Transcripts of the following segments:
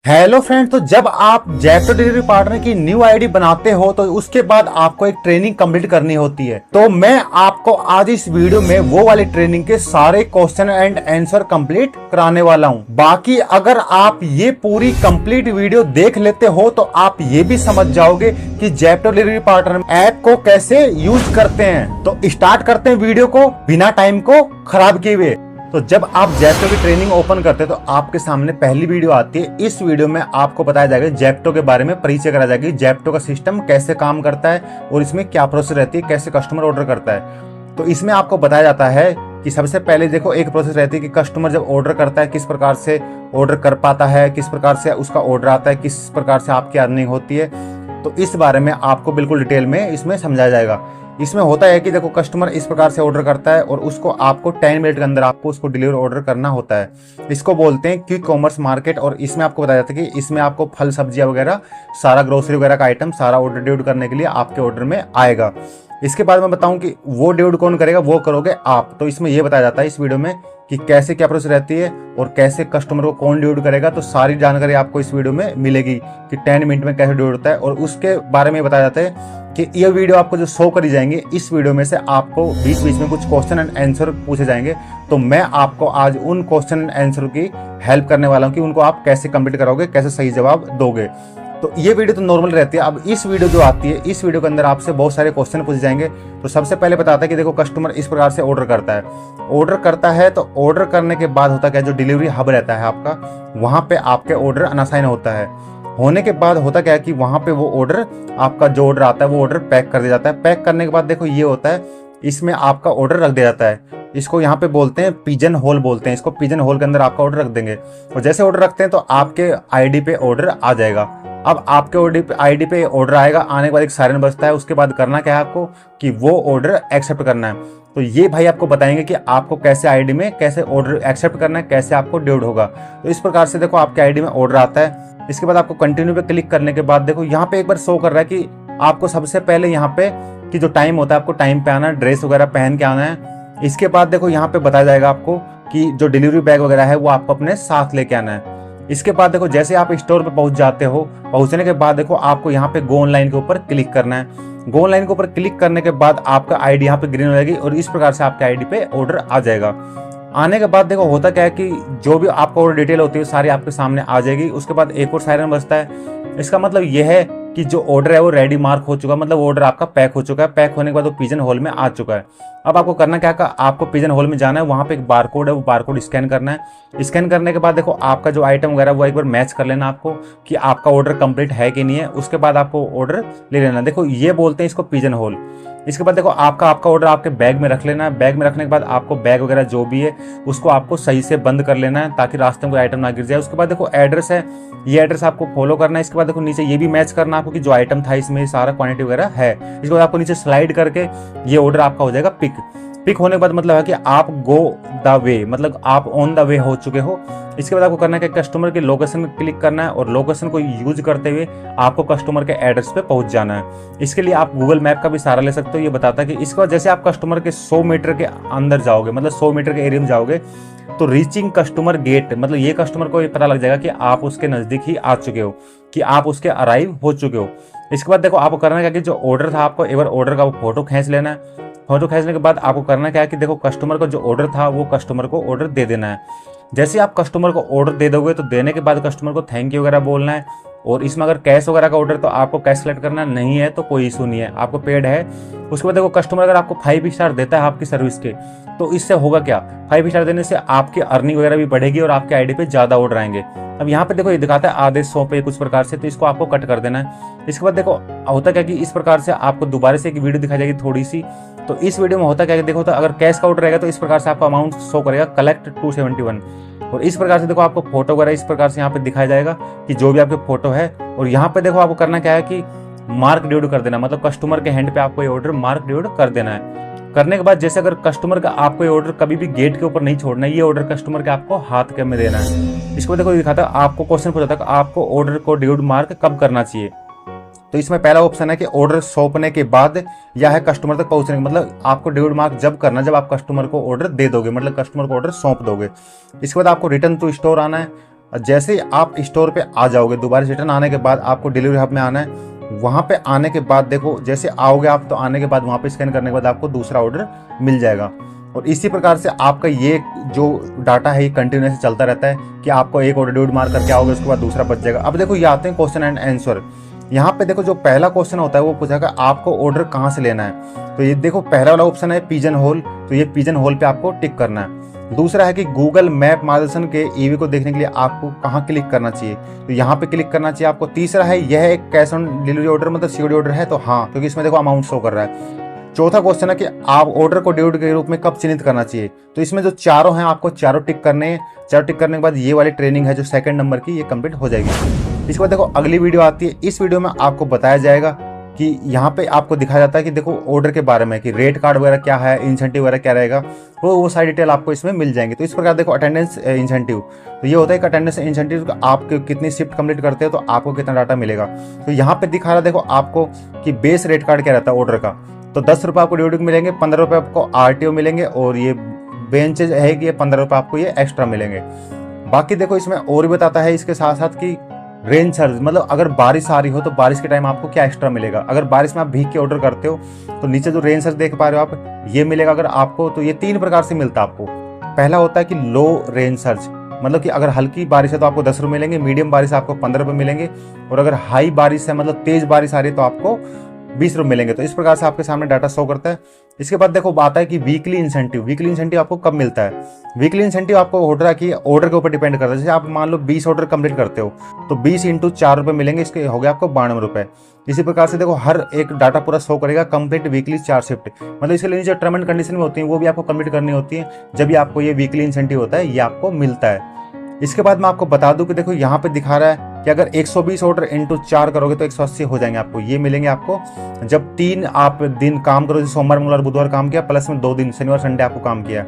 Hello friend, तो जब आप जैप्टो डिलीवरी पार्टनर की न्यू आईडी बनाते हो तो उसके बाद आपको एक ट्रेनिंग कंप्लीट करनी होती है। तो मैं आपको आज इस वीडियो में वो वाली ट्रेनिंग के सारे क्वेश्चन एंड आंसर कंप्लीट कराने वाला हूं। बाकी अगर आप ये पूरी कंप्लीट वीडियो देख लेते हो तो आप ये भी समझ जाओगे कि जैप्टो डिलीवरी पार्टनर ऐप को कैसे यूज करते हैं। तो स्टार्ट करते हैं वीडियो को बिना टाइम को खराब किए हुए। तो जब आप जैप्टो की ट्रेनिंग ओपन करते हैं तो आपके सामने पहली वीडियो आती है। इस वीडियो में आपको बताया जाएगा जैप्टो के बारे में परिचय कराया जाएगा, जैप्टो का सिस्टम कैसे काम करता है और इसमें क्या प्रोसेस रहती है, कैसे कस्टमर ऑर्डर करता है। तो इसमें आपको बताया जाता है कि सबसे पहले देखो एक प्रोसेस रहती है कि कस्टमर जब ऑर्डर करता है किस प्रकार से ऑर्डर कर पाता है, किस प्रकार से उसका ऑर्डर आता है, किस प्रकार से आपकी अर्निंग होती है। तो इस बारे में आपको बिल्कुल डिटेल में इसमें समझाया जाएगा। इसमें होता है कि देखो कस्टमर इस प्रकार से ऑर्डर करता है और उसको आपको 10 मिनट के अंदर आपको उसको डिलीवर ऑर्डर करना होता है। इसको बोलते हैं क्विक कॉमर्स मार्केट। और इसमें आपको बताया जाता है कि इसमें आपको फल सब्जियां वगैरह सारा ग्रोसरी वगैरह का आइटम सारा ऑर्डर डिलीवर करने के लिए आपके ऑर्डर में आएगा। इसके बाद मैं बताऊं कि वो डिलीवर कौन करेगा, वो करोगे आप। तो इसमें यह बताया जाता है इस वीडियो में कि कैसे क्या प्रोसेस रहती है और कैसे कस्टमर को कौन डिलीवर करेगा। तो सारी जानकारी आपको इस वीडियो में मिलेगी कि 10 मिनट में कैसे डिलीवर होता है। और उसके बारे में बताया जाता है कि ये वीडियो आपको जो शो करी जाएंगे, इस वीडियो में से आपको बीच बीच में कुछ क्वेश्चन एंड आंसर पूछे जाएंगे। तो मैं आपको आज उन क्वेश्चन एंड आंसर की हेल्प करने वाला हूँ कि उनको आप कैसे कंप्लीट करोगे, कैसे सही जवाब दोगे। तो ये वीडियो तो नॉर्मल रहती है। अब इस वीडियो जो आती है, इस वीडियो के अंदर आपसे बहुत सारे क्वेश्चन पूछे जाएंगे। तो सबसे पहले बताता है कि देखो कस्टमर इस प्रकार से ऑर्डर करता है तो ऑर्डर करने के बाद होता क्या है, जो डिलीवरी हब रहता है आपका, वहां पे आपके ऑर्डर अनसाइन होता है। होने के बाद होता क्या है कि वहां पे वो ऑर्डर आपका जो ऑर्डर आता है वो ऑर्डर पैक कर दिया जाता है। पैक करने के बाद देखो ये होता है, इसमें आपका ऑर्डर रख दिया जाता है। इसको यहाँ पे बोलते हैं पिजन होल बोलते हैं। इसको पिजन होल के अंदर आपका ऑर्डर रख देंगे और जैसे ऑर्डर रखते हैं तो आपके आईडी पे ऑर्डर आ जाएगा। अब आपके आईडी पे ऑर्डर आएगा, आने के बाद एक सायरन बजता है। उसके बाद करना क्या है आपको कि वो ऑर्डर एक्सेप्ट करना है। तो ये भाई आपको बताएंगे कि आपको कैसे आईडी में कैसे ऑर्डर एक्सेप्ट करना है, कैसे आपको डिलीवर होगा। तो इस प्रकार से देखो आपके आईडी में ऑर्डर आता है। इसके बाद आपको कंटिन्यू पे क्लिक करने के बाद देखो यहाँ पे एक बार शो कर रहा है कि आपको सबसे पहले यहाँ पे कि जो टाइम होता है आपको टाइम पे आना है, ड्रेस वगैरह पहन के आना है। इसके बाद देखो यहाँ पे बताया जाएगा आपको कि जो डिलीवरी बैग वगैरह है वो आपको अपने साथ लेके आना है। इसके बाद देखो जैसे आप स्टोर पे पहुंच जाते हो, पहुंचने के बाद देखो आपको यहाँ पे गो ऑनलाइन के ऊपर क्लिक करना है। गो ऑनलाइन के ऊपर क्लिक करने के बाद आपका आईडी यहाँ पे ग्रीन हो जाएगी और इस प्रकार से आपके आईडी पे ऑर्डर आ जाएगा। आने के बाद देखो होता क्या है कि जो भी आपका ऑर्डर डिटेल होती है सारी आपके सामने आ जाएगी। उसके बाद एक और सायरन बजता है। इसका मतलब यह है कि जो ऑर्डर है वो रेडी मार्क हो चुका है, मतलब ऑर्डर आपका पैक हो चुका है। पैक होने के बाद वो पिजन होल में आ चुका है। अब आपको करना क्या, आपको पिजन होल में जाना है। वहां पे एक बारकोड है, वो बारकोड स्कैन करना है। स्कैन करने के बाद देखो आपका जो आइटम वगैरह वो एक बार मैच कर लेना आपको कि आपका ऑर्डर कंप्लीट है कि नहीं है। उसके बाद आपको ऑर्डर ले लेना। देखो ये बोलते हैं इसको पिजन होल। इसके बाद देखो आपका ऑर्डर आपके बैग में रख लेना है। बैग में रखने के बाद आपको बैग वगैरह जो भी है उसको आपको सही से बंद कर लेना है ताकि रास्ते में कोई आइटम ना गिर जाए। उसके बाद देखो एड्रेस है, ये एड्रेस आपको फॉलो करना है। इसके बाद देखो नीचे ये भी मैच करना आपको कि जो आइटम था इसमें सारा क्वांटिटी वगैरह है। इसके बाद आपको नीचे स्लाइड करके ये ऑर्डर आपका हो जाएगा पिक होने के बाद मतलब है कि आप गो द वे, मतलब आप ऑन द वे हो चुके हो। इसके बाद आपको करना है कि कस्टमर के लोकेशन में क्लिक करना है और लोकेशन को यूज करते हुए आपको कस्टमर के एड्रेस पे पहुंच जाना है। इसके लिए आप गूगल मैप का भी सहारा ले सकते हो। ये बताता है कि इसके बाद जैसे आप कस्टमर के 100 मीटर के अंदर जाओगे, मतलब 100 मीटर के एरिया में जाओगे, तो रीचिंग कस्टमर गेट, मतलब ये कस्टमर को ये पता लग जाएगा कि आप उसके नजदीक ही आ चुके हो, कि आप उसके अराइव हो चुके हो। इसके बाद देखो आपको करना क्या कि जो ऑर्डर था आपको एक बार ऑर्डर का फोटो खींच लेना है। फोटो खींचने के बाद आपको करना क्या है कि देखो कस्टमर को जो ऑर्डर था वो कस्टमर को ऑर्डर दे देना है। जैसे आप कस्टमर को ऑर्डर दे दोगे तो देने के बाद कस्टमर को थैंक यू वगैरह बोलना है। और इसमें अगर कैश वगैरह का ऑर्डर तो आपको कैश सेलेक्ट करना नहीं है तो कोई इशू नहीं है, आपको पेड है। उसके बाद देखो कस्टमर अगर आपको 5 स्टार देता है आपकी सर्विस के, तो इससे होगा क्या, 5 स्टार देने से आपकी अर्निंग वगैरह भी बढ़ेगी और आपके आईडी पे ज्यादा ऑर्डर आएंगे। अब यहाँ पे देखो ये दिखाता है आदेश सौंपे कुछ प्रकार से, तो इसको आपको कट कर देना है। इसके बाद देखो होता क्या कि इस प्रकार से आपको दोबारा से एक वीडियो दिखाई जाएगी थोड़ी सी। तो इस वीडियो में होता क्या कि देखो तो अगर कैश का ऑर्डर रहेगा तो इस प्रकार से आपका अमाउंट शो करेगा कलेक्ट 271। और इस प्रकार से देखो आपको फोटो वगैरह इस प्रकार से यहाँ पे दिखाया जाएगा कि जो भी आपके फोटो है। और यहाँ पे देखो आपको करना क्या है कि मार्क डिलीवर कर देना, मतलब कस्टमर के हैंड पे आपको ये ऑर्डर मार्क डिलीवर कर देना है। करने के बाद जैसे अगर कस्टमर का आपको ये ऑर्डर कभी भी गेट के ऊपर नहीं छोड़ना है, ये ऑर्डर कस्टमर के आपको हाथ के में देना है। इसको देखो दिखाता है आपको क्वेश्चन पूछा था आपको ऑर्डर को डिलीवर मार्क कब करना चाहिए। तो इसमें पहला ऑप्शन है कि ऑर्डर सौंपने के बाद या है कस्टमर तक पहुंचने के, मतलब आपको डिलीवर मार्क जब करना जब आप कस्टमर को ऑर्डर दे दोगे, मतलब कस्टमर को ऑर्डर सौंप दोगे। इसके बाद आपको रिटर्न टू स्टोर आना है। जैसे ही आप स्टोर पे आ जाओगे, दोबारा रिटर्न आने के बाद आपको डिलीवरी हब में आना है। वहाँ पे आने के बाद देखो जैसे आओगे आप, तो आने के बाद वहाँ पे स्कैन करने के बाद आपको दूसरा ऑर्डर मिल जाएगा। और इसी प्रकार से आपका ये जो डाटा है ये कंटिन्यूस चलता रहता है कि आपको एक ऑर्डर ड्यूड मार करके आओगे, उसके बाद दूसरा बच जाएगा। अब देखो ये आते हैं क्वेश्चन एंड आंसर। यहाँ पे देखो जो पहला क्वेश्चन होता है वो पूछेगा आपको ऑर्डर कहाँ से लेना है। तो ये देखो पहला वाला ऑप्शन है पिजन होल, तो ये पिजन होल पे आपको टिक करना है। दूसरा है कि गूगल मैप मार्गदर्शन के ईवी को देखने के लिए आपको कहाँ क्लिक करना चाहिए, तो यहाँ पे क्लिक करना चाहिए आपको। तीसरा है यह एक कैश ऑन डिलीवरी ऑर्डर मतलब सीओडी ऑर्डर है, तो हाँ, क्योंकि इसमें देखो अमाउंट शो कर रहा है। चौथा क्वेश्चन है कि आप ऑर्डर को ड्यूड के रूप में कब चिन्हित करना चाहिए, तो इसमें जो चारों हैं आपको चारों टिक करने हैं। चारों टिक करने के बाद ये वाली ट्रेनिंग है जो सेकंड नंबर की, ये कंप्लीट हो जाएगी। इसके बाद देखो अगली वीडियो आती है। इस वीडियो में आपको बताया जाएगा कि यहाँ पे आपको दिखाया जाता है कि देखो ऑर्डर के बारे में कि रेट कार्ड वगैरह क्या है, इंसेंटिव वगैरह क्या रहेगा, वो सारी डिटेल आपको इसमें मिल जाएंगे। तो इस प्रकार देखो अटेंडेंस इंसेंटिव, तो ये होता है कि अटेंडेंस इंसेंटिव आप कितनी शिफ्ट कंप्लीट करते हो तो आपको कितना डाटा मिलेगा। तो यहाँ पे दिखा रहा देखो आपको कि बेस रेट कार्ड क्या रहता है ऑर्डर का, तो 10 रुपये आपको ड्यूटी मिलेंगे, 15 रुपये आपको आरटीओ मिलेंगे, और ये बेंचेज है कि ये 15 रुपये आपको ये एक्स्ट्रा मिलेंगे। बाकी देखो इसमें और भी बताता है इसके साथ साथ कि रेन चार्ज, मतलब अगर बारिश आ रही हो तो बारिश के टाइम आपको क्या एक्स्ट्रा मिलेगा। अगर बारिश में आप भीग के ऑर्डर करते हो तो नीचे जो रेन चार्ज देख पा रहे हो आप, ये मिलेगा अगर आपको। तो ये 3 प्रकार से मिलता है आपको। पहला होता है कि लो रेन चार्ज, मतलब कि अगर हल्की बारिश है तो आपको 10 रुपये मिलेंगे, मीडियम बारिश आपको 15 रुपये मिलेंगे, और अगर हाई बारिश है मतलब तेज बारिश आ रही है तो आपको 20 रुपये मिलेंगे। तो इस प्रकार से आपके सामने डाटा शो करता है। इसके बाद देखो बात है कि वीकली इंसेंटिव। वीकली इंसेंटिव आपको कब मिलता है? वीकली इंसेंटिव आपको ऑर्डर के ऊपर डिपेंड करता है। जैसे आप मान लो 20 ऑर्डर कंप्लीट करते हो तो 20 × 4 रुपये मिलेंगे, इसके हो गया आपको 92 रुपये। इसी प्रकार से देखो हर एक डाटा पूरा शो करेगा कंप्लीट वीकली 4 शिफ्ट, मतलब इसके लिए जो टर्म एंड कंडीशन में होती है वो भी आपको कंप्लीट करनी होती है, जब भी आपको ये वीकली इंसेंटिव होता है ये आपको मिलता है। इसके बाद मैं आपको बता दूं कि देखो यहाँ पे दिखा रहा है कि अगर 120 ऑर्डर × 4 करोगे तो 180 हो जाएंगे आपको। ये मिलेंगे आपको जब 3 आप दिन काम करो, जैसे सोमवार मंगलवार बुधवार काम किया, प्लस में 2 दिन शनिवार संडे आपको काम किया,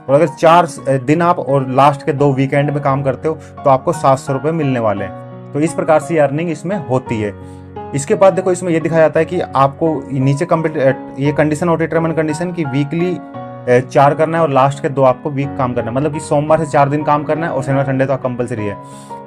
और अगर 4 दिन आप और लास्ट के 2 वीकेंड में काम करते हो तो आपको 700 रुपये मिलने वाले हैं। तो इस प्रकार से अर्निंग इसमें होती है। इसके बाद देखो इसमें यह दिखाया जाता है कि आपको नीचे कंप्लीट ये कंडीशन होती है टर्म एंड कंडीशन की वीकली 4 करना है और लास्ट के 2 आपको वीक काम करना है, मतलब कि सोमवार से 4 दिन काम करना है और शनिवार संडे तो कंपलसरी है।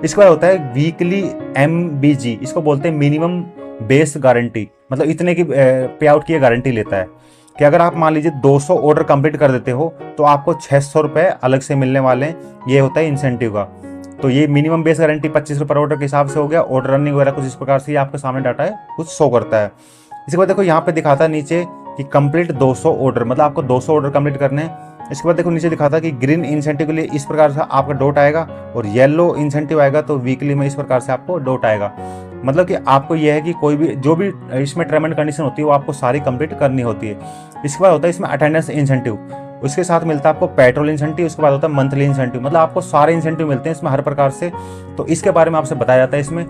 इसके बाद होता है वीकली MBG, इसको बोलते हैं मिनिमम बेस गारंटी, मतलब इतने की पे आउट की गारंटी लेता है कि अगर आप मान लीजिए 200 ऑर्डर कंप्लीट कर देते हो तो आपको 600 रुपये अलग से मिलने वाले हैं। ये होता है इंसेंटिव का। तो ये मिनिमम बेस गारंटी 25 रुपये ऑर्डर के हिसाब से हो गया। ऑर्डर रनिंग वगैरह कुछ इस प्रकार से आपके सामने डाटा है कुछ शो करता है। इसके बाद देखो यहाँ पे दिखाता है नीचे कि कंप्लीट 200 ऑर्डर, मतलब आपको 200 ऑर्डर कंप्लीट करने हैं। इसके बाद देखो नीचे दिखाता है कि ग्रीन इंसेंटिव के लिए इस प्रकार से आपका डॉट आएगा, और येलो इंसेंटिव आएगा तो वीकली में इस प्रकार से आपको डॉट आएगा। मतलब कि आपको यह है कि कोई भी जो भी इसमें टर्म एंड कंडीशन होती है वो आपको सारी कंप्लीट करनी होती है। इसके बाद होता है इसमें अटेंडेंस इंसेंटिव, उसके साथ मिलता है आपको पेट्रोल इंसेंटिव। उसके बाद होता है मंथली इंसेंटिव, मतलब आपको सारे इंसेंटिव मिलते हैं इसमें हर प्रकार से। तो इसके बारे में आपसे बताया जाता है इसमें।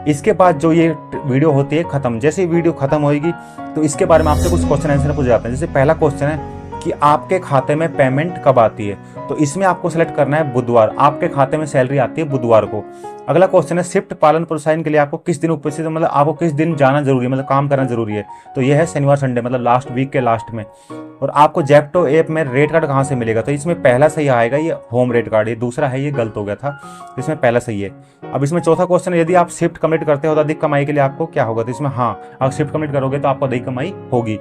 इसके बाद जो ये वीडियो होती है खत्म, जैसे ही वीडियो खत्म होगी तो इसके बारे में आपसे कुछ क्वेश्चन आंसर पूछे जाते हैं। जैसे पहला क्वेश्चन है कि आपके खाते में पेमेंट कब आती है, तो इसमें आपको सेलेक्ट करना है बुधवार। आपके खाते में सैलरी आती है बुधवार को। अगला क्वेश्चन है शिफ्ट पालन प्रोत्साहन के लिए आपको किस दिन उपस्थित, मतलब आपको किस दिन जाना जरूरी है, मतलब काम करना जरूरी है, तो यह है शनिवार संडे, मतलब लास्ट वीक के लास्ट में। और आपको जेप्टो ऐप में रेट कार्ड कहाँ से मिलेगा, तो इसमें पहला सही आएगा ये होम रेट कार्ड, ये दूसरा है ये गलत हो गया था, तो इसमें पहला सही है। अब इसमें चौथा क्वेश्चन है यदि आप शिफ्ट कंप्लीट करते हो तो अधिक कमाई के लिए आपको क्या होगा, तो इसमें हाँ, अगर शिफ्ट कंप्लीट करोगे तो आपको अधिक कमाई होगी।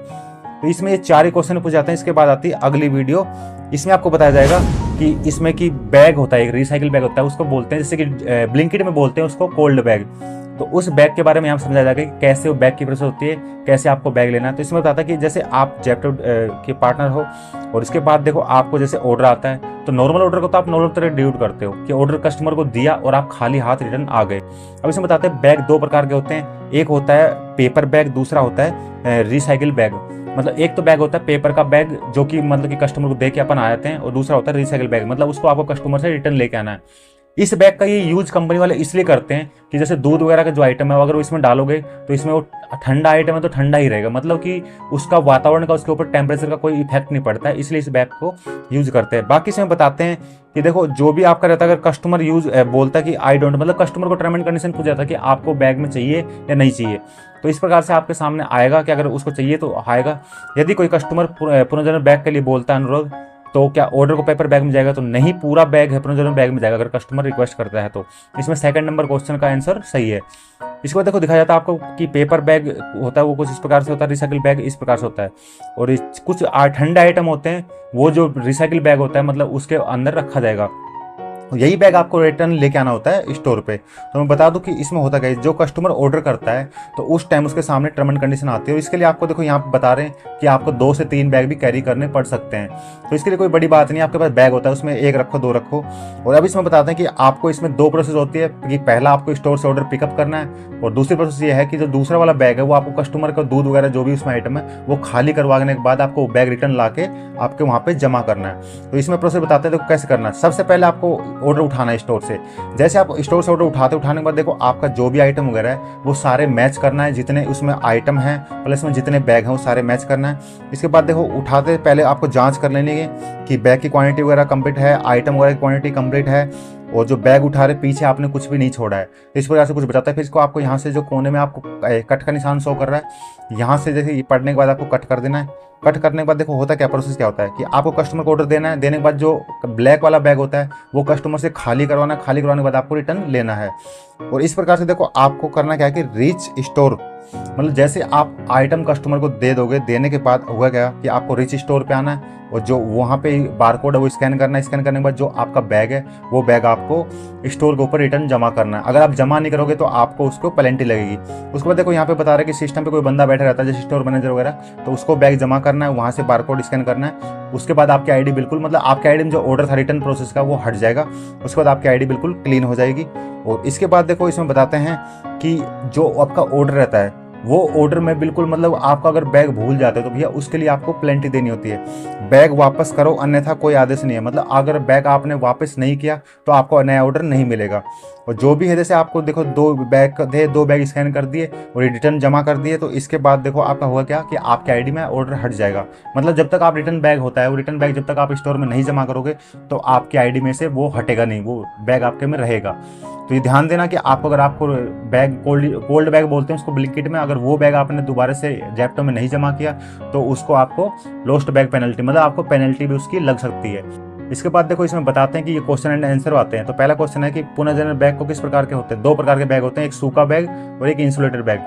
तो इसमें ये 4 ही क्वेश्चन पूछे जाते हैं। इसके बाद आती है अगली वीडियो, इसमें आपको बताया जाएगा कि इसमें की बैग होता है, एक रिसाइकिल बैग होता है, उसको बोलते हैं, जैसे कि ब्लिंकिट में बोलते हैं उसको कोल्ड बैग। तो उस बैग के बारे में यहाँ समझाया जाएगा कि कैसे वो बैग की प्रोसेस होती है, कैसे आपको बैग लेना है। तो इसमें बताता है कि जैसे आप जेप्टो के पार्टनर हो और इसके बाद देखो आपको जैसे ऑर्डर आता है तो नॉर्मल ऑर्डर को तो आप नॉर्मल तरह डिलीवर करते हो कि ऑर्डर कस्टमर को दिया और आप खाली हाथ रिटर्न आ गए। अब इसमें बताते हैं बैग 2 प्रकार के होते हैं, एक होता है पेपर बैग, दूसरा होता है रिसाइकिल बैग। मतलब एक तो बैग होता है पेपर का बैग जो कि मतलब कि कस्टमर को दे के अपन आ जाते हैं, और दूसरा होता है रिसाइकिल बैग, मतलब उसको आपको कस्टमर से रिटर्न लेके आना है। इस बैग का ये यूज कंपनी वाले इसलिए करते हैं कि जैसे दूध वगैरह का जो आइटम है अगर वो इसमें डालोगे तो इसमें वो ठंडा आइटम है तो ठंडा ही रहेगा, मतलब कि उसका वातावरण का उसके ऊपर टेम्परेचर का कोई इफेक्ट नहीं पड़ता है, इसलिए इस बैग को यूज करते हैं। बाकी इसमें बताते हैं कि देखो जो भी आपका रहता है, अगर कस्टमर यूज बोलता है कि आई डोंट, मतलब कस्टमर को टर्म एंड कंडीशन पूछा जाता है कि आपको बैग में चाहिए या नहीं चाहिए, तो इस प्रकार से आपके सामने आएगा कि अगर उसको चाहिए तो आएगा। यदि कोई कस्टमर पुनर्जन्म बैग के लिए बोलता है अनुरोध, तो क्या ऑर्डर को पेपर बैग में जाएगा? तो नहीं, पूरा बैग हेपरोजन बैग में जाएगा अगर कस्टमर रिक्वेस्ट करता है तो। इसमें सेकंड नंबर क्वेश्चन का आंसर सही है। इसको देखो दिखाया जाता है आपको कि पेपर बैग होता है वो कुछ इस प्रकार से होता है, रिसाइकिल बैग इस प्रकार से होता है, और कुछ ठंडे आइटम होते हैं वो जो रिसाइकिल बैग होता है मतलब उसके अंदर रखा जाएगा। यही बैग आपको रिटर्न लेके आना होता है स्टोर पे। तो मैं बता दूं कि इसमें होता क्या है, जो कस्टमर ऑर्डर करता है तो उस टाइम उसके सामने टर्म एंड कंडीशन आती है, और इसके लिए आपको देखो यहाँ पे बता रहे हैं कि आपको 2 से 3 बैग भी कैरी करने पड़ सकते हैं। तो इसके लिए कोई बड़ी बात नहीं, आपके पास बैग होता है उसमें 1 रखो 2 रखो। और अब इसमें बताते हैं कि आपको इसमें 2 प्रोसेस होती है कि पहला आपको स्टोर से ऑर्डर पिकअप करना है, और दूसरी प्रोसेस ये है कि जो दूसरा वाला बैग है वो आपको कस्टमर का दूध वगैरह जो भी उसमें आइटम है वो खाली करवाने के बाद आपको बैग रिटर्न ला के आपके वहाँ पे जमा करना है। तो इसमें प्रोसेस बताते हैं देखो कैसे करना है। सबसे पहले आपको ऑर्डर उठाना है स्टोर से। जैसे आप स्टोर से ऑर्डर उठाने के बाद देखो आपका जो भी आइटम वगैरह है वो सारे मैच करना है, जितने उसमें आइटम है प्लस में जितने बैग हैं वो सारे मैच करना है। इसके बाद देखो उठाते पहले आपको जांच कर लेनी है कि बैग की क्वांटिटी वगैरह कंप्लीट है, आइटम वगैरह की क्वांटिटी कंप्लीट है, और जो बैग उठा रहे पीछे आपने कुछ भी नहीं छोड़ा है, इस प्रकार से कुछ बचाता है। फिर इसको आपको यहाँ से जो कोने में आपको कट का निशान शो कर रहा है, यहाँ से जैसे ये पढ़ने के बाद आपको कट कर देना है। कट करने के बाद देखो होता क्या प्रोसेस क्या होता है कि आपको कस्टमर को ऑर्डर देना है, देने के बाद जो ब्लैक वाला बैग होता है वो कस्टमर से खाली करवाना है, खाली करवाने के बाद आपको रिटर्न लेना है। और इस प्रकार से देखो आपको करना क्या है कि रीच स्टोर, मतलब जैसे आप आइटम कस्टमर को दे दोगे, देने के बाद होगा क्या कि आपको रीच स्टोर पे आना है, और जो वहाँ पे बारकोड है वो स्कैन करना है। स्कैन करने के बाद जो आपका बैग है वो बैग आपको स्टोर के ऊपर रिटर्न जमा करना है। अगर आप जमा नहीं करोगे तो आपको उसको पेनल्टी लगेगी। उसके बाद देखो यहाँ पे बता रहे हैं कि सिस्टम पे कोई बंदा बैठा रहता है जैसे स्टोर मैनेजर वगैरह, तो उसको बैग जमा करना है, वहाँ से बारकोड स्कैन करना है। उसके बाद आपकी आईडी बिल्कुल, मतलब आपके आईडी में जो ऑर्डर था रिटर्न प्रोसेस का वो हट जाएगा। उसके बाद आपकी आईडी बिल्कुल क्लीन हो जाएगी। और इसके बाद देखो इसमें बताते हैं कि जो आपका ऑर्डर रहता है वो ऑर्डर में बिल्कुल, मतलब आपका अगर बैग भूल जाते हो तो भैया उसके लिए आपको पेनल्टी देनी होती है। बैग वापस करो अन्यथा कोई आदेश नहीं है, मतलब अगर बैग आपने वापस नहीं किया तो आपको नया ऑर्डर नहीं मिलेगा। और जो भी है जैसे आपको देखो 2 बैग स्कैन कर दिए और रिटर्न जमा कर दिए, तो इसके बाद देखो आपका हुआ क्या कि आपके आईडी में ऑर्डर हट जाएगा। मतलब जब तक आप रिटर्न बैग होता है वो रिटर्न बैग जब तक आप स्टोर में नहीं जमा करोगे तो आपकी आईडी में से वो हटेगा नहीं, वो बैग आपके में रहेगा। तो ये ध्यान देना कि आपको अगर आपको बैग कोल्ड बैग बोलते हैं उसको ब्लिंकिट में, अगर वो बैग आपने दोबारा से जेप्टो में नहीं जमा किया तो उसको आपको लोस्ट बैग पेनल्टी, मतलब आपको पेनल्टी भी उसकी लग सकती है। इसके बाद देखो इसमें बताते हैं कि ये क्वेश्चन एंड आंसर आते हैं। तो पहला क्वेश्चन है कि पुनर्जनन बैग को किस प्रकार के होते हैं? 2 प्रकार के बैग होते हैं, एक सूखा बैग और एक इंसुलेटेड बैग।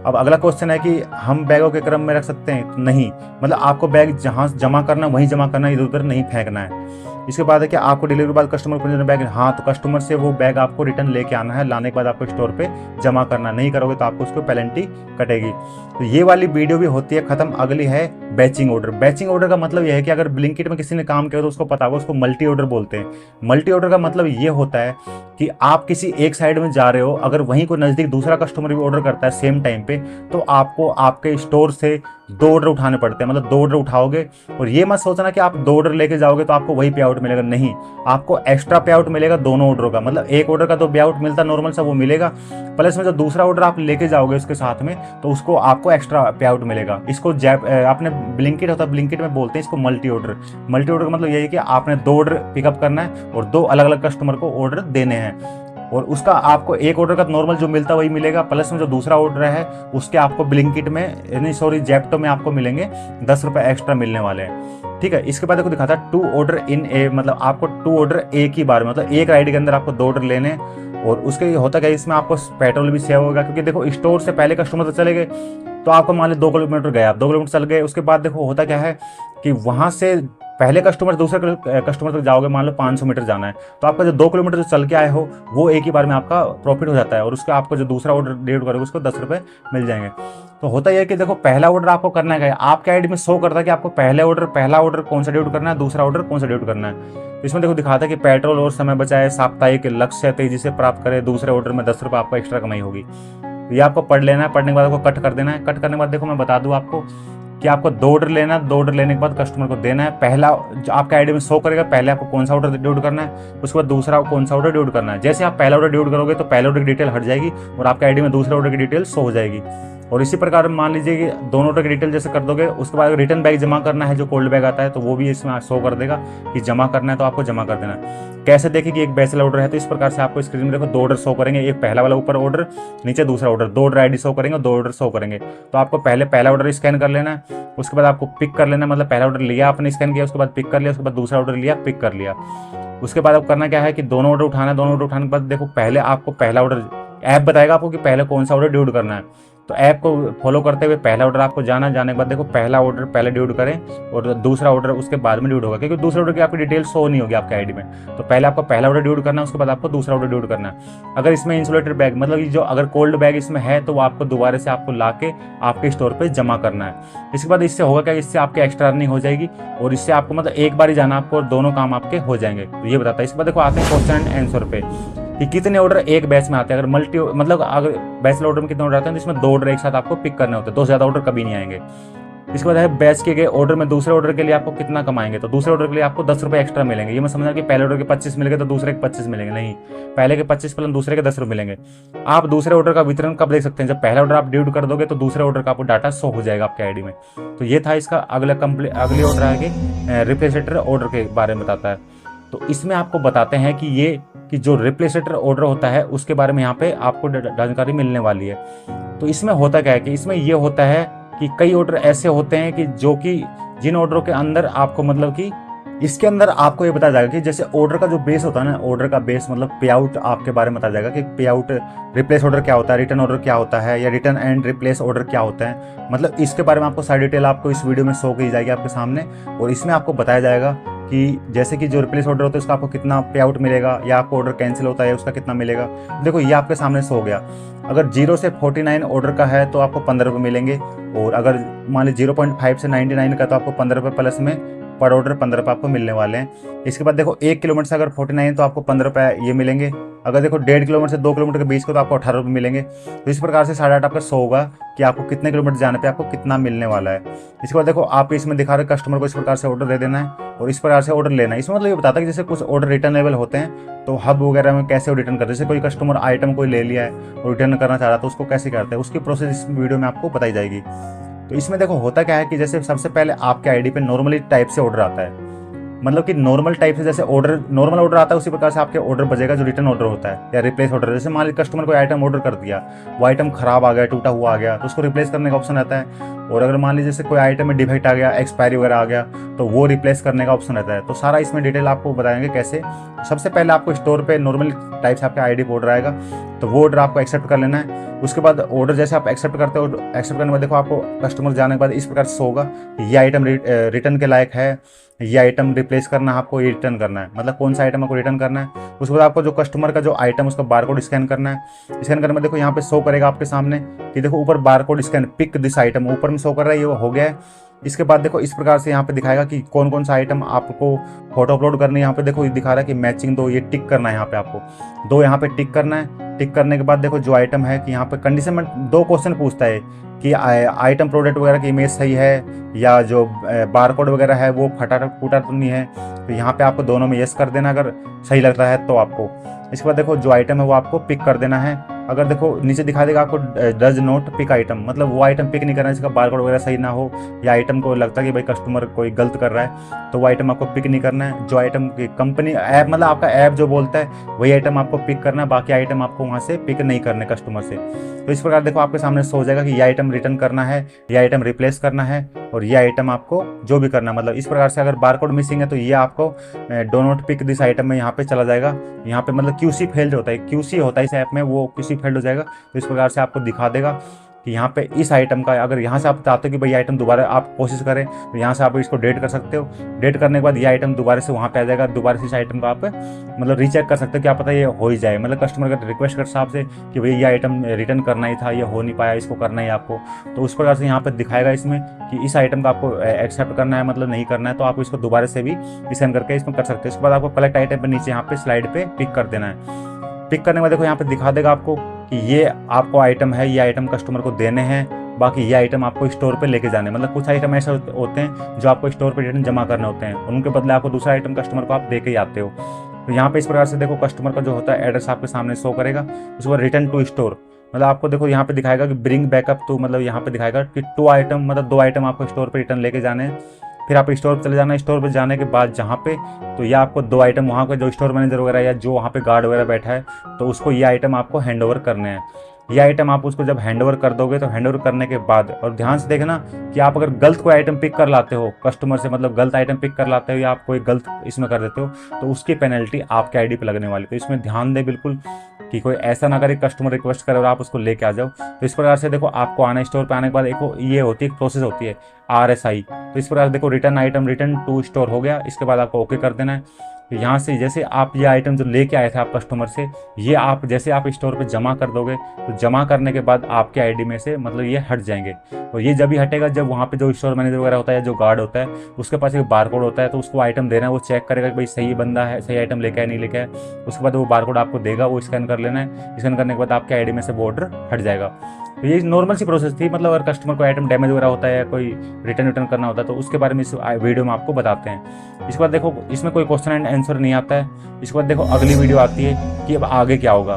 अब अगला क्वेश्चन है कि हम बैगों के क्रम में रख सकते हैं? नहीं, मतलब आपको बैग जहाँ जमा करना वहीं जमा करना, इधर उधर नहीं फेंकना है। इसके बाद है कि आपको डिलीवरी के बाद कस्टमर को बैग, हाँ तो कस्टमर से वो बैग आपको रिटर्न लेके आना है, लाने के बाद आपको स्टोर पे जमा करना, नहीं करोगे तो आपको उसको पेनल्टी कटेगी। तो ये वाली वीडियो भी होती है खत्म। अगली है बैचिंग ऑर्डर। बैचिंग ऑर्डर का मतलब यह है कि अगर ब्लिंकिट में किसी ने काम किया तो उसको पता होगा, उसको मल्टी ऑर्डर बोलते हैं। मल्टी ऑर्डर का मतलब ये होता है कि आप किसी एक साइड में जा रहे हो, अगर वहीं कोई नजदीक दूसरा कस्टमर भी ऑर्डर करता है सेम टाइम पे, तो आपको आपके स्टोर से 2 ऑर्डर उठाने पड़ते हैं। मतलब 2 ऑर्डर उठाओगे और ये मत सोचना कि आप 2 ऑर्डर लेके जाओगे तो आपको वही पे आउट मिलेगा, नहीं, आपको एक्स्ट्रा पे आउट मिलेगा दोनों ऑर्डरों का। मतलब एक ऑर्डर का तो पे आउट मिलता नॉर्मल सा वो मिलेगा, प्लस में जो दूसरा ऑर्डर आप लेके जाओगे उसके साथ में तो उसको आपको एक्स्ट्रा पे आउट मिलेगा। इसको आपने ब्लिंकिट होता है, ब्लिंकिट में बोलते हैं इसको मल्टी ऑर्डर। मल्टी ऑर्डर का मतलब यही है कि आपने 2 ऑर्डर पिकअप करना है और 2 अलग अलग कस्टमर को ऑर्डर देने हैं, और उसका आपको एक ऑर्डर का नॉर्मल जो मिलता है वही मिलेगा, प्लस में जो दूसरा ऑर्डर है उसके आपको ब्लिंकिट में जेप्टो में आपको मिलेंगे 10 रुपये एक्स्ट्रा मिलने वाले हैं। ठीक है, इसके बाद देखो दिखाता है 2 ऑर्डर इन ए, मतलब आपको 2 ऑर्डर एक ही बार, मतलब एक राइड के अंदर आपको 2 ऑर्डर लेने। और उसके होता क्या, इसमें आपको पेट्रोल भी सेव होगा, क्योंकि देखो स्टोर से पहले कस्टमर तो चले गए, तो आपको मान लो 2 किलोमीटर गए, आप 2 किलोमीटर चल गए, उसके बाद देखो होता क्या है कि वहां से पहले कस्टमर दूसरे कस्टमर तक जाओगे, मान लो 500 मीटर जाना है, तो आपका जो 2 किलोमीटर जो चल के आए हो वो एक ही बार में आपका प्रॉफिट हो जाता है, और उसका आपको जो दूसरा ऑर्डर डिलीवर करोगे उसको 10 रुपये मिल जाएंगे। तो होता यह है कि देखो पहला ऑर्डर आपको करना है, आपके आईडी में शो करता है कि आपको पहला ऑर्डर कौन सा डिलीवर करना है, दूसरा ऑर्डर कौन सा डिलीवर करना है। इसमें देखो दिखाता है कि पेट्रोल और समय बचाए, साप्ताहिक लक्ष्य तेजी से प्राप्त करे, दूसरे ऑर्डर में 10 रुपये आपको एक्स्ट्रा कमाई होगी। ये आपको पढ़ लेना है, पढ़ने के बाद आपको कट कर देना है। कट करने के बाद देखो मैं बता दूं आपको कि आपको 2 ऑर्डर लेना है, 2 ऑर्डर लेने के बाद कस्टमर को देना है। पहला जो आपके आईडी में शो करेगा पहले आपको कौन सा ऑर्डर डिलीवर करना है, उसके बाद दूसरा कौन सा ऑर्डर डिलीवर करना है। जैसे आप पहला ऑर्डर डिलीवर करोगे तो पहले ऑर्डर की डिटेल हट जाएगी और आपके आईडी में दूसरे ऑर्डर की डिटेल शो हो जाएगी। और इसी प्रकार मान लीजिए कि दोनों ऑर्डर की डिटेल जैसे कर दोगे, उसके बाद रिटर्न बैग जमा करना है, जो कोल्ड बैग आता है तो वो भी इसमें शो कर देगा कि जमा करना है, तो आपको जमा कर देना है। कैसे देखें कि एक बैचलर ऑर्डर है, तो इस प्रकार से आपको स्क्रीन में देखो 2 ऑर्डर शो करेंगे, एक पहला वाला ऊपर ऑर्डर, नीचे दूसरा ऑर्डर, 2 ऑर्डर आईडी शो करेंगे, 2 ऑर्डर शो करेंगे। तो आपको पहले पहला ऑर्डर स्कैन कर लेना है, उसके बाद आपको पिक कर लेना, मतलब पहला ऑर्डर लिया आपने, स्कैन किया, उसके बाद पिक कर लिया, उसके बाद दूसरा ऑर्डर लिया, पिक कर लिया। उसके बाद अब करना क्या है कि दोनों ऑर्डर उठाना है। दोनों ऑर्डर उठाने के बाद देखो पहले आपको पहला ऑर्डर, ऐप बताएगा आपको कि पहले कौन सा ऑर्डर ड्यूड करना है। तो ऐप को फॉलो करते हुए पहला ऑर्डर आपको जाना, जाने के बाद देखो पहला ऑर्डर पहले ड्यूड करें और दूसरा ऑर्डर उसके बाद में ड्यूड होगा, क्योंकि दूसरे ऑर्डर की आपकी डिटेल शो नहीं होगी आपके आईडी में। तो पहले आपको पहला ऑर्डर ड्यूड करना है, उसके बाद आपको दूसरा ऑर्डर ड्यूड करना है। अगर इसमें इंसुलेटेड बैग, मतलब जो अगर कोल्ड बैग इसमें है तो वो आपको दोबारा से आपको ला के आपके स्टोर पर जमा करना है। इसके बाद इससे होगा क्या, इससे आपकी एक्स्ट्रा अर्निंग हो जाएगी और इससे आपको मतलब एक बार ही जाना आपको और दोनों काम आपके हो जाएंगे। तो ये बताता है। इसके बाद देखो आते हैं क्वेश्चन एंड आंसर पे कि कितने ऑर्डर एक बैच में आते हैं। अगर मतलब अगर बैचलर ऑर्डर में कितने ऑर्डर आते हैं तो इसमें 2 ऑर्डर एक साथ आपको पिक करने होते हैं, 2 से ज़्यादा ऑर्डर कभी नहीं आएंगे। इसके बाद है बैच के गए ऑर्डर में दूसरे ऑर्डर के लिए आपको कितना कमाएंगे। तो दूसरे ऑर्डर के लिए आपको 10 रुपये एक्स्ट्रा मिलेंगे। ये मैं समझा कि पहले ऑर्डर के 25 मिलेंगे तो दूसरे के 25 मिलेंगे, नहीं, पहले के 25 प्लस दूसरे के 10 रुपये मिलेंगे। आप दूसरे ऑर्डर का वितरण कब देख सकते हैं, जब पहला ऑर्डर आप ड्यूड कर दोगे तो दूसरे ऑर्डर का आपको डाटा शो हो जाएगा आपके आईडी में। तो ये था इसका अगले ऑर्डर आगे रिप्लेसेटर ऑर्डर के बारे में बताता है। तो इसमें आपको बताते हैं कि ये कि जो रिप्लेसेटर ऑर्डर होता है उसके बारे में यहाँ पे आपको जानकारी मिलने वाली है। तो इसमें होता क्या है कि इसमें ये होता है कि कई ऑर्डर ऐसे होते हैं कि जो कि जिन ऑर्डरों के अंदर आपको मतलब कि इसके अंदर आपको ये बताया जाएगा कि जैसे ऑर्डर का जो बेस होता है ना, ऑर्डर का बेस मतलब पे आउट आपके बारे में बताया जाएगा कि पे आउट रिप्लेस ऑर्डर क्या होता है, रिटर्न ऑर्डर क्या होता है, या रिटर्न एंड रिप्लेस ऑर्डर क्या होता है। मतलब इसके बारे में आपको सारी डिटेल आपको इस वीडियो में शो की जाएगी आपके सामने। और इसमें आपको बताया जाएगा कि जैसे कि जो रिप्लेस ऑर्डर होता है उसका आपको कितना पे आउट मिलेगा, या आपको ऑर्डर कैंसिल होता है उसका कितना मिलेगा। देखो ये आपके सामने शो हो गया। अगर 0 से 49 ऑर्डर का है तो आपको 15 रुपये मिलेंगे, और अगर मान लीजिए 0.5 से 99 का तो आपको 15 रुपये प्लस में पर ऑर्डर 15 रुपये आपको मिलने वाले हैं। इसके बाद देखो 1 किलोमीटर से अगर 49 तो आपको 15 रुपये ये मिलेंगे। अगर देखो 1.5 किलोमीटर से 2 किलोमीटर के बीच को तो आपको 18 रुपये मिलेंगे। तो इस प्रकार से 8.5 आपका शो होगा कि आपको कितने किलोमीटर जाने पे आपको कितना मिलने वाला है। इसके बाद देखो आप इसमें दिखा रहे कस्टमर को इस प्रकार से ऑर्डर दे देना है और इस प्रकार से ऑर्डर लेना है। इसमें मतलब ये बताता है कि जैसे कुछ ऑर्डर रिटर्नेबल होते हैं तो हब वगैरह में कैसे रिटर्न करते हैं। जैसे कोई कस्टमर आइटम कोई ले लिया है और रिटर्न करना चाह रहा है तो उसको कैसे करते हैं, उसकी प्रोसेस इस वीडियो में आपको बताई जाएगी। तो इसमें देखो होता क्या है कि जैसे सबसे पहले आपके आईडी पे नॉर्मली टाइप से ऑर्डर आता है, मतलब कि नॉर्मल टाइप से जैसे नॉर्मल ऑर्डर आता है उसी प्रकार से आपके ऑर्डर बजेगा जो रिटर्न ऑर्डर होता है या रिप्लेस ऑर्डर। जैसे मान लीजिए कस्टमर कोई आइटम ऑर्डर कर दिया, वो आइटम खराब आ गया, टूटा हुआ आ गया, तो उसको रिप्लेस करने का ऑप्शन रहता है। और अगर मान लीजिए जैसे कोई आइटम में डिफेक्ट आ गया, एक्सपायरी वगैरह आ गया, तो वो रिप्लेस करने का ऑप्शन रहता है। तो सारा इसमें डिटेल आपको बताएंगे कैसे। सबसे पहले आपको स्टोर पे नॉर्मल टाइप से आपके आईडी पे ऑर्डर आएगा, तो वो ऑर्डर आपको एक्सेप्ट कर लेना है। उसके बाद ऑर्डर जैसे आप एक्सेप्ट करते हो, एक्सेप्ट करने के बाद देखो आपको कस्टमर जाने के बाद इस प्रकार से होगा, ये आइटम रिटर्न के लायक है, ये आइटम रिप्लेस करना है, आपको ये रिटर्न करना है, मतलब कौन सा आइटम आपको रिटर्न करना है। उसके बाद आपको जो कस्टमर का जो आइटम उसका बारकोड स्कैन करना है। स्कैन करने में देखो यहाँ पे शो करेगा आपके सामने कि देखो ऊपर barcode scan pick this item ऊपर में शो कर रहा है, ये हो गया है। इसके बाद देखो इस प्रकार से यहाँ पे दिखाएगा कि कौन कौन सा आइटम आपको फोटो अपलोड करनी है। यहाँ पे देखो ये दिखा रहा है कि मैचिंग 2 ये टिक करना है, यहाँ पे आपको 2 यहाँ पे टिक करना है। टिक करने के बाद देखो जो आइटम है कि यहाँ पे कंडीशन में 2 क्वेश्चन पूछता है कि आइटम प्रोडक्ट वगैरह की इमेज सही है या जो बारकोड वगैरह है वो फटा टूटा तो नहीं है। तो यहाँ पे आपको दोनों में यस कर देना अगर सही लगता है तो आपको। इसके बाद देखो जो आइटम है वो आपको पिक कर देना है। अगर देखो नीचे दिखा देगा आपको डज नॉट पिक आइटम, मतलब वो आइटम पिक नहीं करना है जिसका बारकोड वगैरह सही ना हो या आइटम को लगता है कि भाई कस्टमर कोई गलत कर रहा है, तो वो आइटम आपको पिक नहीं करना है। जो आइटम की कंपनी ऐप मतलब आपका ऐप जो बोलता है वही आइटम आपको पिक करना है, बाकी आइटम आपको वहाँ से पिक नहीं करने कस्टमर से। तो इस प्रकार देखो आपके सामने सो जाएगा कि ये आइटम रिटर्न करना है, ये आइटम रिप्लेस करना है और ये आइटम आपको जो भी करना है। मतलब इस प्रकार से अगर बारकोड मिसिंग है तो ये आपको do not pick this item में यहाँ पे चला जाएगा। यहाँ पे मतलब क्यूसी फेल्ड होता है, क्यूसी होता है इस ऐप में, वो क्यूसी फेल्ड हो जाएगा। तो इस प्रकार से आपको दिखा देगा कि यहाँ पे इस आइटम का अगर यहाँ से आप चाहते हो कि भाई आइटम दोबारा आप कोशिश करें तो यहाँ से आप इसको डेट कर सकते हो। डेट करने के बाद ये आइटम दोबारा से वहाँ पे आ जाएगा, दोबारा से इस आइटम को आप मतलब रीचेक कर सकते हो, क्या पता ये हो ही जाए। मतलब कस्टमर का रिक्वेस्ट कर हिसाब से कि भाई ये आइटम रिटर्न करना ही था, ये हो नहीं पाया, इसको करना ही आपको। तो उस प्रकार से यहाँ पर दिखाएगा इसमें कि इस आइटम का आपको एक्सेप्ट करना है मतलब नहीं करना है, तो आप इसको दोबारा से भी स्कैन करके इसमें कर सकते हो। उसके बाद आपको कलेक्ट आइटम पर नीचे यहाँ पे स्लाइड पे पिक कर देना है। पिक करने के बाद देखो यहाँ पे दिखा देगा आपको कि ये आपको आइटम है, ये आइटम कस्टमर को देने हैं, बाकी ये आइटम आपको स्टोर पे लेके जाने। मतलब कुछ आइटम ऐसे होते हैं जो आपको स्टोर पे रिटर्न जमा करने होते हैं, उनके बदले आपको दूसरा आइटम कस्टमर को आप दे के ही आते हो। तो यहाँ पे इस प्रकार से देखो कस्टमर का जो होता है एड्रेस आपके सामने शो करेगा। उसके बाद रिटर्न टू स्टोर, मतलब आपको देखो यहाँ पे दिखाएगा कि ब्रिंग बैकअप टू, मतलब यहाँ पे दिखाएगा कि 2 आइटम मतलब 2 आइटम आपको स्टोर पे रिटर्न लेके जाने हैं। फिर आप स्टोर पर चले जाना है। स्टोर पर जाने के बाद जहाँ पे तो ये आपको 2 आइटम वहाँ का जो स्टोर मैनेजर वगैरह या जो वहाँ पे गार्ड वगैरह बैठा है तो उसको ये आइटम आपको हैंड ओवर करने हैं। ये आइटम आप उसको जब हैंड ओवर कर दोगे तो हैंड ओवर करने के बाद, और ध्यान से देखना कि आप अगर गलत कोई आइटम पिक कर लाते हो कस्टमर से, मतलब गलत आइटम पिक कर लाते हो या आप कोई गलत इसमें कर देते हो, तो उसकी पेनल्टी आपके आईडी पे लगने वाली है। तो इसमें ध्यान दे बिल्कुल कि कोई ऐसा ना करे कस्टमर रिक्वेस्ट करे और आप उसको लेके आ जाओ। तो इस प्रकार से देखो आपको आना, स्टोर पे आने के बाद एक ये होती है, एक प्रोसेस होती है RSI। तो इस प्रकार से देखो return item return to store हो गया, इसके बाद आपको ओके कर देना है। यहाँ से जैसे आप ये आइटम जो लेके आए थे आप कस्टमर से, ये आप जैसे आप स्टोर पे जमा कर दोगे, तो जमा करने के बाद आपके आईडी में से मतलब ये हट जाएंगे। तो ये जब ही हटेगा जब वहाँ पे जो स्टोर मैनेजर वगैरह होता है, जो गार्ड होता है, उसके पास एक बारकोड होता है, तो उसको आइटम देना है, वो चेक करेगा कि भाई सही बंदा है, सही आइटम लेके आया नहीं लेके आया। उसके बाद वो बारकोड आपको देगा, वो स्कैन कर लेना है। स्कैन करने के बाद आपके आईडी में से वो ऑर्डर हट जाएगा। तो ये नॉर्मल सी प्रोसेस थी, मतलब अगर कस्टमर को आइटम डैमेज वगैरह होता है या कोई रिटर्न करना होता है तो उसके बारे में इस वीडियो में आपको बताते हैं। इसके बाद देखो इसमें कोई क्वेश्चन एंड आंसर नहीं आता है। इसके बाद देखो अगली वीडियो आती है कि अब आगे क्या होगा।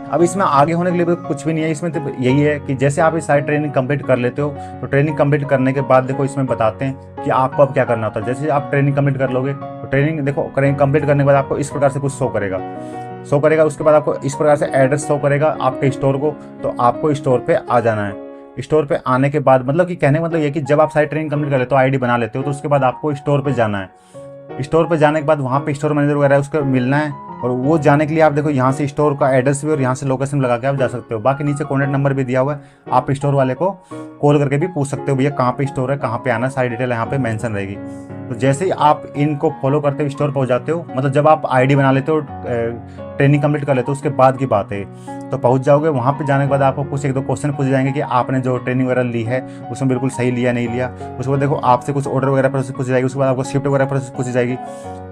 अब इसमें आगे होने के लिए कुछ भी नहीं है, इसमें तो यही है कि जैसे आप ये सारी ट्रेनिंग कंप्लीट कर लेते हो, तो ट्रेनिंग कंप्लीट करने के बाद देखो इसमें बताते हैं कि आपको अब क्या करना होता है। जैसे आप ट्रेनिंग कंप्लीट कर लोगे तो ट्रेनिंग देखो कंप्लीट करने के बाद आपको इस प्रकार से कुछ शो करेगा। उसके बाद आपको इस प्रकार से एड्रेस शो करेगा आपके स्टोर को, तो आपको स्टोर पे आ जाना है। स्टोर पे आने के बाद मतलब कि कहने का मतलब ये कि जब आप सारी ट्रेनिंग कंप्लीट कर लेते हो, आईडी बना लेते हो, तो उसके बाद आपको स्टोर पे जाना है। स्टोर पे जाने के बाद वहाँ पे स्टोर मैनेजर वगैरह उसको मिलना है, और वो जाने के लिए आप देखो यहाँ से स्टोर का एड्रेस भी और यहाँ से लोकेशन लगा के आप जा सकते हो। बाकी नीचे कॉन्टैक्ट नंबर भी दिया हुआ है, आप स्टोर वाले को कॉल करके भी पूछ सकते हो भैया कहाँ पे स्टोर है, कहाँ पे आना, सारी डिटेल यहाँ पे मेंशन रहेगी। तो जैसे ही आप इनको फॉलो करते हुए स्टोर पहुँच जाते हो, मतलब जब आप आईडी बना लेते हो, ट्रेनिंग कंप्लीट कर लेते हो, उसके बाद की बात है, तो पहुंच जाओगे। वहाँ पे जाने के बाद आपको कुछ 1-2 क्वेश्चन पूछे जाएंगे कि आपने जो ट्रेनिंग वगैरह ली है उसमें बिल्कुल सही लिया नहीं लिया। उसके बाद देखो आपसे कुछ ऑर्डर वगैरह प्रोसेस पूछी जाएगी। उसके बाद आपको शिफ्ट वगैरह प्रोसेस पूछी जाएगी।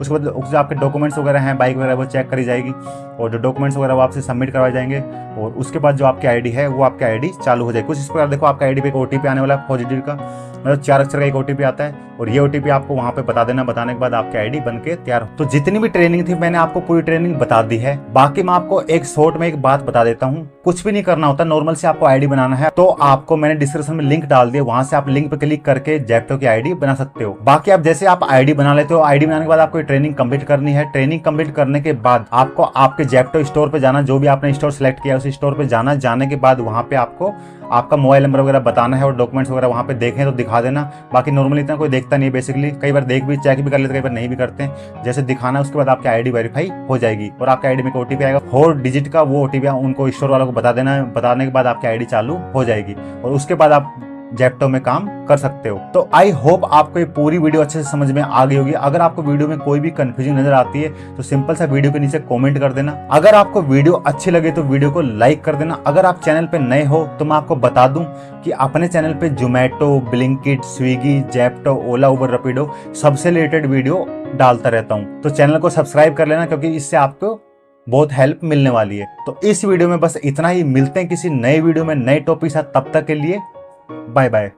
उसके बाद जो आपके डॉक्यूमेंट्स वगैरह हैं, बाइक वगैरह, वो चेक करी जाएगी, और जो डॉक्यूमेंट्स वगैरह वो आपसे सबमिट करवाए जाएंगे। और उसके बाद जो आपकी आईडी है वो आपकी आईडी चालू हो जाएगी। कुछ इस प्रकार देखो आपका आईडी पे एक OTP आने वाला है 4 डिजिट का, मतलब 4 अक्षर का एक OTP आता है, और ये OTP आपको वहाँ पे बता देना। बताने के बाद आपकी आईडी बन के तैयार हो। तो जितनी भी ट्रेनिंग थी मैंने आपको पूरी ट्रेनिंग बता दी है। बाकी मैं आपको एक शॉर्ट में एक बात बता देता हूँ, कुछ भी नहीं करना होता, नॉर्मल से आपको आईडी बनाना है। तो आपको मैंने डिस्क्रिप्शन में लिंक डाल दिया, वहां से आप लिंक पे क्लिक करके जेप्टो की आईडी बना सकते हो। बाकी आप जैसे आप आईडी बना लेते हो, आईडी बनाने के बाद आपको ट्रेनिंग कंप्लीट करनी है। ट्रेनिंग कंप्लीट करने के बाद आपको आपके जेप्टो स्टोर पे जाना, जो भी आपने स्टोर सेलेक्ट किया उस स्टोर पे जाना। जाने के बाद वहां पे आपको आपका मोबाइल नंबर वगैरह बताना है, और डॉक्यूमेंट्स वगैरह वहाँ पे देखें तो दिखा देना। बाकी नॉर्मली इतना कोई देखता नहीं है बेसिकली, कई बार देख भी चेक भी कर लेते, कई बार नहीं भी करते हैं। जैसे दिखाना है उसके बाद आपकी आईडी वेरीफाई हो जाएगी, और आपके आईडी में OTP आएगा 4 डिजिट का, वो OTP उनको स्टोर वालों को बता देना है। बताने के बाद आपकी आईडी चालू हो जाएगी, और उसके बाद आप जेप्टो में काम कर सकते हो। तो आई होप आपको ये पूरी वीडियो अच्छे से समझ में आ गई होगी। अगर आपको वीडियो में कोई भी कंफ्यूजन नजर आती है तो सिंपल सा वीडियो के नीचे कमेंट कर देना। अगर आपको वीडियो अच्छी लगे तो वीडियो को लाइक कर देना। अगर आप चैनल पे नए हो तो मैं आपको बता दूं कि अपने चैनल पे जोमेटो, ब्लिंकिट, स्विगी, जेप्टो, ओला, उबर, रैपिडो सबसे रिलेटेड वीडियो डालता रहता हूँ। तो चैनल को सब्सक्राइब कर लेना, क्योंकि इससे आपको बहुत हेल्प मिलने वाली है। तो इस वीडियो में बस इतना ही। मिलते हैं किसी नए वीडियो में नए टॉपिक साथ, तब तक के लिए बाय बाय।